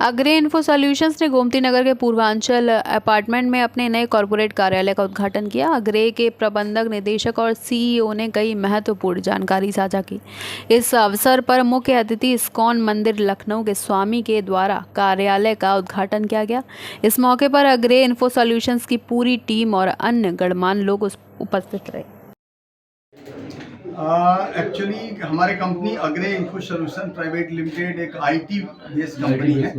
अग्रे info solutions ने गोमती नगर के पूर्वांचल अपार्टमेंट में अपने नए कॉरपोरेट कार्यालय का उद्घाटन किया। अग्रे के प्रबंधक निदेशक और सीईओ ने कई महत्वपूर्ण जानकारी साझा की। इस अवसर पर मुख्य अतिथि इस्कॉन मंदिर लखनऊ के स्वामी के द्वारा कार्यालय का उद्घाटन किया गया। इस मौके पर अग्रे इन्फो सॉल्यूशंस की पूरी टीम और अन्य गणमान्य लोग उपस्थित रहे। एक्चुअली हमारे कंपनी अग्रे इन्फो सॉल्यूशन प्राइवेट लिमिटेड एक आईटी बेस्ड कंपनी है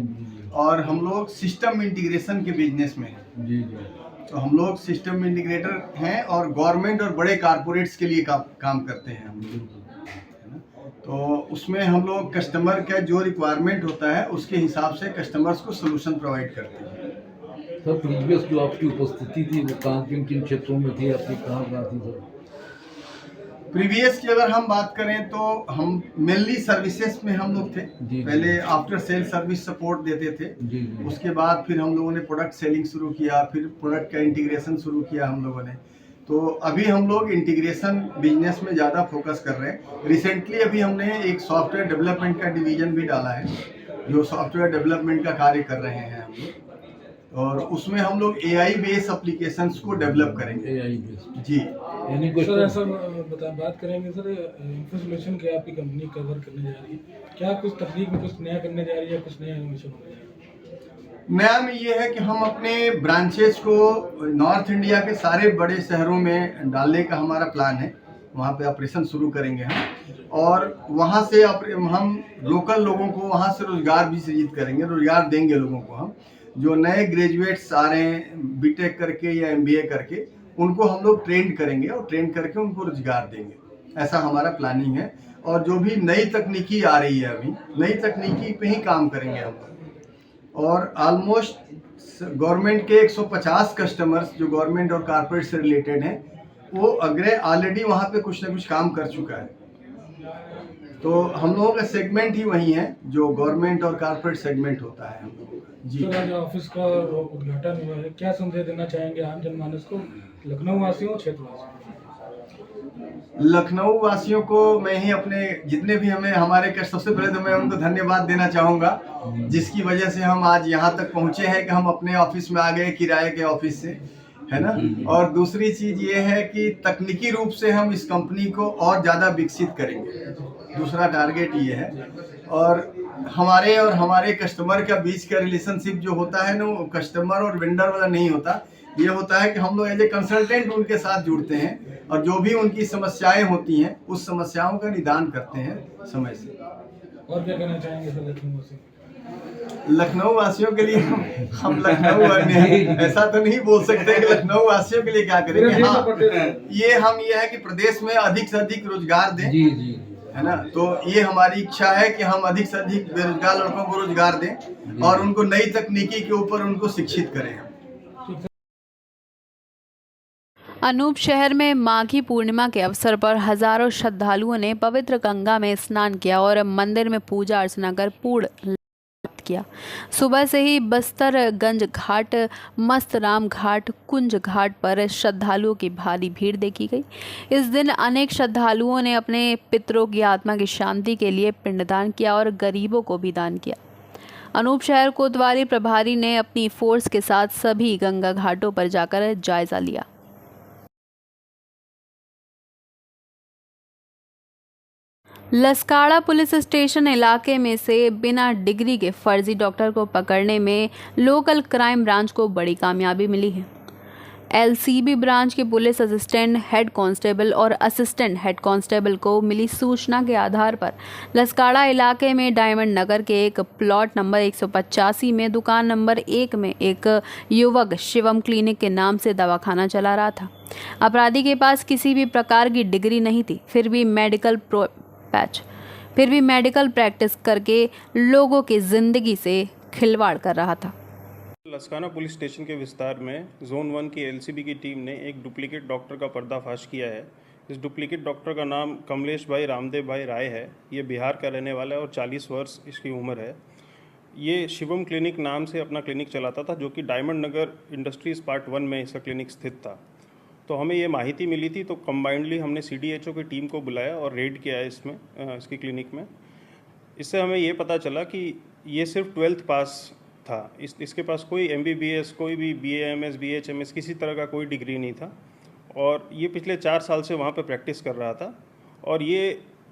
और हम लोग सिस्टम इंटीग्रेशन के बिजनेस में हैं। जी जी। तो हम लोग सिस्टम इंटीग्रेटर हैं और गवर्नमेंट और बड़े कारपोरेट्स के लिए काम करते हैं हम लोग। तो उसमें हम लोग कस्टमर का जो रिक्वायरमेंट होता है उसके हिसाब से कस्टमर्स को सोल्यूशन प्रोवाइड करते हैं। सर प्रीवियस जो आपकी उपस्थिति थी वो कहाँ किन किन क्षेत्रों में थी, आपकी कहाँ थी सर? प्रीवियस की अगर हम बात करें तो हम मेनली सर्विसेज में हम लोग थे। पहले आफ्टर सेल सर्विस सपोर्ट देते थे। उसके बाद फिर हम लोगों ने प्रोडक्ट सेलिंग शुरू किया, फिर प्रोडक्ट का इंटीग्रेशन शुरू किया हम लोगों ने। तो अभी हम लोग इंटीग्रेशन बिजनेस में ज़्यादा फोकस कर रहे हैं। रिसेंटली अभी हमने एक सॉफ्टवेयर डेवलपमेंट का डिवीजन भी डाला है जो सॉफ्टवेयर डेवलपमेंट का कार्य कर रहे हैं हम लोग, और उसमें हम लोग AI बेस्ड एप्लीकेशंस को डेवलप करेंगे। AI बेस्ड जी। सर ऐसा बात करेंगे सर, इन्फो सॉल्यूशन क्या आपकी कंपनी कवर करने जा रही है? क्या कुछ तकनीक में कुछ नया करने जा रही है, कुछ नया इनोवेशन होने जा रहा है? नया में ये है कि हम अपने ब्रांचेस को नॉर्थ इंडिया के सारे बड़े शहरों में डालने का हमारा प्लान है। वहाँ पे ऑपरेशन शुरू करेंगे हम, और वहाँ से हम लोकल लोगों को वहाँ से रोजगार भी सृजित करेंगे, रोजगार देंगे लोगों को। हम जो नए ग्रेजुएट्स आ रहे हैं बीटेक करके या MBA करके, उनको हम लोग ट्रेंड करेंगे और ट्रेन करके उनको रोजगार देंगे। ऐसा हमारा प्लानिंग है। और जो भी नई तकनीकी आ रही है अभी नई तकनीकी पे ही काम करेंगे हम लोग। और ऑलमोस्ट गवर्नमेंट के 150 कस्टमर्स जो गवर्नमेंट और कारपोरेट से रिलेटेड हैं, वो अग्रे ऑलरेडी वहाँ पे कुछ ना कुछ काम कर चुका है। तो हम लोगों का सेगमेंट ही वही है जो गवर्नमेंट और कारपोरेट सेगमेंट होता है हम लोगों का। जी। तो आज ऑफिस का उद्घाटन हुआ है, क्या संदेश देना चाहेंगे आम जनमानस को, लखनऊ वासियों क्षेत्रवासियों? लखनऊ वासियों को मैं ही अपने जितने भी हमारे सबसे पहले तो मैं उनको धन्यवाद देना चाहूँगा, जिसकी वजह से हम आज यहाँ तक पहुँचे हैं कि हम अपने ऑफिस में आ गए किराए के ऑफिस से, है ना। और दूसरी चीज़ ये है कि तकनीकी रूप से हम इस कंपनी को और ज़्यादा विकसित करेंगे। दूसरा टारगेट ये है। और हमारे कस्टमर का बीच का रिलेशनशिप जो होता है ना, वो कस्टमर और वेंडर वाला नहीं होता। ये होता है कि हम लोग एज ए कंसल्टेंट उनके साथ जुड़ते हैं और जो भी उनकी समस्याएं होती हैं उस समस्याओं का निदान करते हैं समय से। और क्या कहना चाहेंगे सर लखनऊ से? लखनऊ वासियों के लिए हम लखनऊ ऐसा तो नहीं बोल सकते कि लखनऊ वासियों के लिए क्या करेंगे। हाँ, ये है कि प्रदेश में अधिक से अधिक रोजगार दें। जी जी, है ना। तो ये हमारी इच्छा है कि हम अधिक से अधिक बेरोजगार लड़कों को रोजगार दें और उनको नई तकनीकी के ऊपर उनको शिक्षित करें। अनूप शहर में माघी पूर्णिमा के अवसर पर हजारों श्रद्धालुओं ने पवित्र गंगा में स्नान किया और मंदिर में पूजा अर्चना कर पूर्ण किया। सुबह से ही बस्तरगंज घाट, मस्तराम घाट, कुंज घाट पर श्रद्धालुओं की भारी भीड़ देखी गई। इस दिन अनेक श्रद्धालुओं ने अपने पितरों की आत्मा की शांति के लिए पिंडदान किया और गरीबों को भी दान किया। अनूप शहर कोतवाली प्रभारी ने अपनी फोर्स के साथ सभी गंगा घाटों पर जाकर जायजा लिया। लसकाड़ा पुलिस स्टेशन इलाके में से बिना डिग्री के फर्जी डॉक्टर को पकड़ने में लोकल क्राइम ब्रांच को बड़ी कामयाबी मिली है। LCB ब्रांच के पुलिस असिस्टेंट हेड कांस्टेबल और असिस्टेंट हेड कांस्टेबल को मिली सूचना के आधार पर लसकाड़ा इलाके में डायमंड नगर के एक प्लॉट नंबर 185 में दुकान नंबर 1 में एक युवक शिवम क्लिनिक के नाम से दवाखाना चला रहा था। अपराधी के पास किसी भी प्रकार की डिग्री नहीं थी, फिर भी मेडिकल प्रैक्टिस करके लोगों की जिंदगी से खिलवाड़ कर रहा था। लसकाना पुलिस स्टेशन के विस्तार में जोन 1 की LCB की टीम ने एक डुप्लीकेट डॉक्टर का पर्दाफाश किया है। इस डुप्लीकेट डॉक्टर का नाम कमलेश भाई रामदेव भाई राय है। ये बिहार का रहने वाला है और 40 वर्ष इसकी उम्र है। ये शिवम क्लिनिक नाम से अपना क्लिनिक चलाता था, जो कि डायमंड नगर इंडस्ट्रीज़ पार्ट 1 में इसका क्लिनिक स्थित था। तो हमें ये माहिती मिली थी, तो कंबाइंडली हमने CDHO की टीम को बुलाया और रेड किया है इसकी क्लिनिक में। इससे हमें ये पता चला कि ये सिर्फ 12th पास था। इसके पास कोई MBBS, कोई भी BAMS, BHMS किसी तरह का कोई डिग्री नहीं था और ये पिछले 4 साल से वहाँ पे प्रैक्टिस कर रहा था और ये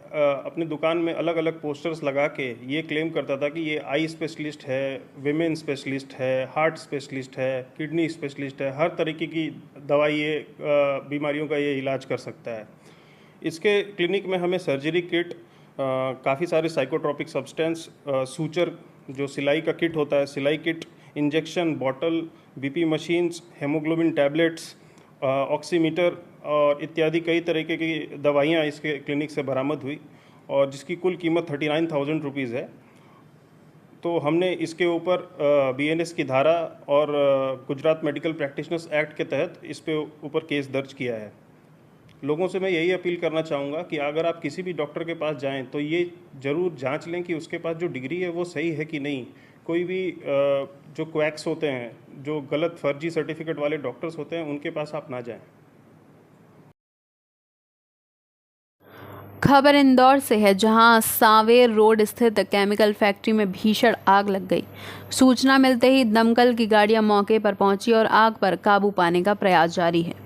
अपने दुकान में अलग अलग पोस्टर्स लगा के ये क्लेम करता था कि ये आई स्पेशलिस्ट है, विमेन स्पेशलिस्ट है, हार्ट स्पेशलिस्ट है, किडनी स्पेशलिस्ट है, हर तरीके की दवाई ये बीमारियों का ये इलाज कर सकता है। इसके क्लिनिक में हमें सर्जरी किट, काफ़ी सारे साइकोट्रॉपिक सब्सटेंस, सूचर जो सिलाई का किट होता है, सिलाई kit, injection bottle, BP machines, haemoglobin tablets, oximeter और इत्यादि कई तरीके की दवाइयाँ इसके क्लिनिक से बरामद हुई और जिसकी कुल कीमत 39,000 रुपीज़ है। तो हमने इसके ऊपर BNS की धारा और गुजरात मेडिकल प्रैक्टिशनर्स एक्ट के तहत इस पे ऊपर केस दर्ज किया है। लोगों से मैं यही अपील करना चाहूँगा कि अगर आप किसी भी डॉक्टर के पास जाएं तो ये ज़रूर जांच लें कि उसके पास जो डिग्री है वो सही है कि नहीं। कोई भी जो क्वैक्स होते हैं, जो गलत फर्जी सर्टिफिकेट वाले डॉक्टर्स होते हैं, उनके पास आप ना जाएं। खबर इंदौर से है, जहां सांवेर रोड स्थित केमिकल फैक्ट्री में भीषण आग लग गई। सूचना मिलते ही दमकल की गाड़ियां मौके पर पहुंची और आग पर काबू पाने का प्रयास जारी है।